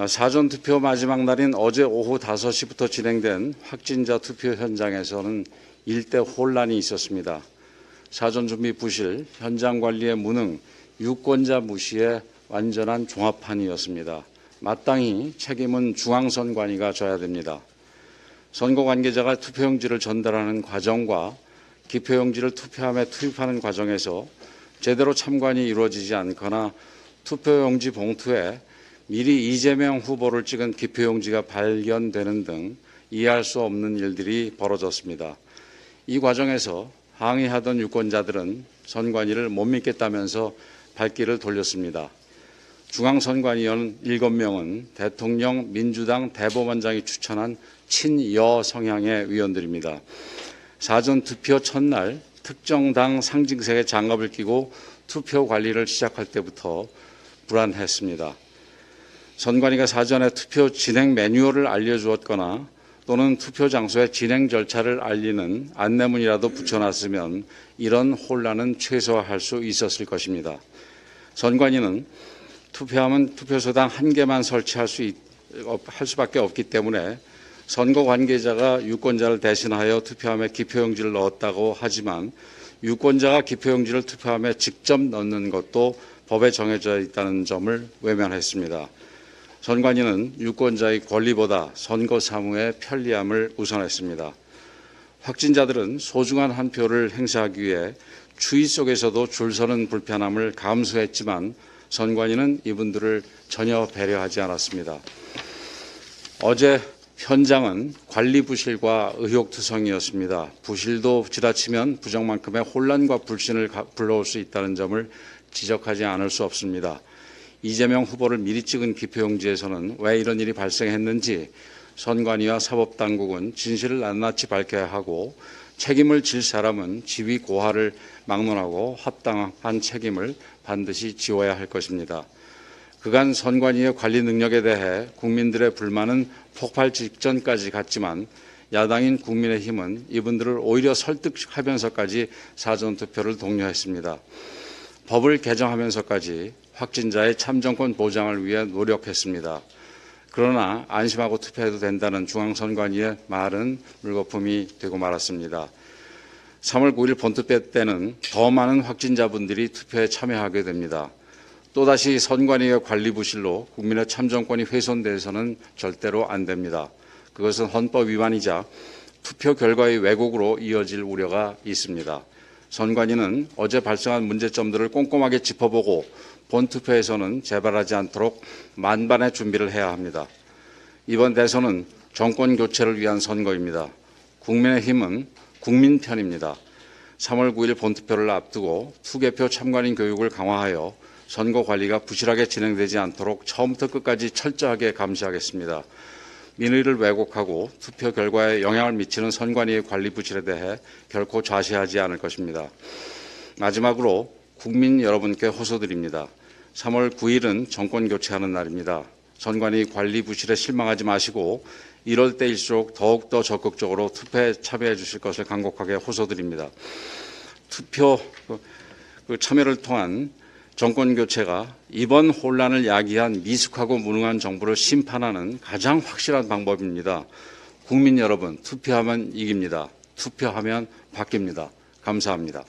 사전투표 마지막 날인 어제 오후 5시부터 진행된 확진자 투표 현장에서는 일대 혼란이 있었습니다. 사전준비 부실, 현장 관리의 무능, 유권자 무시의 완전한 종합판이었습니다. 마땅히 책임은 중앙선관위가 져야 됩니다. 선거 관계자가 투표용지를 전달하는 과정과 기표용지를 투표함에 투입하는 과정에서 제대로 참관이 이루어지지 않거나 투표용지 봉투에 미리 이재명 후보를 찍은 기표용지가 발견되는 등 이해할 수 없는 일들이 벌어졌습니다. 이 과정에서 항의하던 유권자들은 선관위를 못 믿겠다면서 발길을 돌렸습니다. 중앙선관위원 7명은 대통령, 민주당, 대법원장이 추천한 친여 성향의 위원들입니다. 사전투표 첫날 특정 당 상징색의 장갑을 끼고 투표 관리를 시작할 때부터 불안했습니다. 선관위가 사전에 투표 진행 매뉴얼을 알려주었거나 또는 투표 장소의 진행 절차를 알리는 안내문이라도 붙여놨으면 이런 혼란은 최소화할 수 있었을 것입니다. 선관위는 투표함은 투표소당 1개만 설치할 수밖에 없기 때문에 선거 관계자가 유권자를 대신하여 투표함에 기표용지를 넣었다고 하지만 유권자가 기표용지를 투표함에 직접 넣는 것도 법에 정해져 있다는 점을 외면했습니다. 선관위는 유권자의 권리보다 선거 사무의 편리함을 우선했습니다. 확진자들은 소중한 한 표를 행사하기 위해 추위 속에서도 줄 서는 불편함을 감수했지만 선관위는 이분들을 전혀 배려하지 않았습니다. 어제 현장은 관리 부실과 의혹투성이었습니다. 부실도 지나치면 부정만큼의 혼란과 불신을 불러올 수 있다는 점을 지적하지 않을 수 없습니다. 이재명 후보를 미리 찍은 기표용지에서는 왜 이런 일이 발생했는지 선관위와 사법당국은 진실을 낱낱이 밝혀야 하고 책임을 질 사람은 지위 고하를 막론하고 합당한 책임을 반드시 지어야 할 것입니다. 그간 선관위의 관리 능력에 대해 국민들의 불만은 폭발 직전까지 갔지만 야당인 국민의힘은 이분들을 오히려 설득하면서까지 사전투표를 독려했습니다. 법을 개정하면서까지 확진자의 참정권 보장을 위해 노력했습니다. 그러나 안심하고 투표해도 된다는 중앙선관위의 말은 물거품이 되고 말았습니다. 3월 9일 본투표 때는 더 많은 확진자분들이 투표에 참여하게 됩니다. 또다시 선관위의 관리 부실로 국민의 참정권이 훼손돼서는 절대로 안 됩니다. 그것은 헌법 위반이자 투표 결과의 왜곡으로 이어질 우려가 있습니다. 선관위는 어제 발생한 문제점들을 꼼꼼하게 짚어보고 본투표에서는 재발하지 않도록 만반의 준비를 해야 합니다. 이번 대선은 정권 교체를 위한 선거입니다. 국민의힘은 국민 편입니다. 3월 9일 본투표를 앞두고 투개표 참관인 교육을 강화하여 선거 관리가 부실하게 진행되지 않도록 처음부터 끝까지 철저하게 감시하겠습니다. 민의를 왜곡하고 투표 결과에 영향을 미치는 선관위의 관리 부실에 대해 결코 좌시하지 않을 것입니다. 마지막으로 국민 여러분께 호소드립니다. 3월 9일은 정권 교체하는 날입니다. 선관위 관리 부실에 실망하지 마시고 이럴 때일수록 더욱더 적극적으로 투표에 참여해 주실 것을 간곡하게 호소드립니다. 투표 참여를 통한 정권 교체가 이번 혼란을 야기한 미숙하고 무능한 정부를 심판하는 가장 확실한 방법입니다. 국민 여러분, 투표하면 이깁니다. 투표하면 바뀝니다. 감사합니다.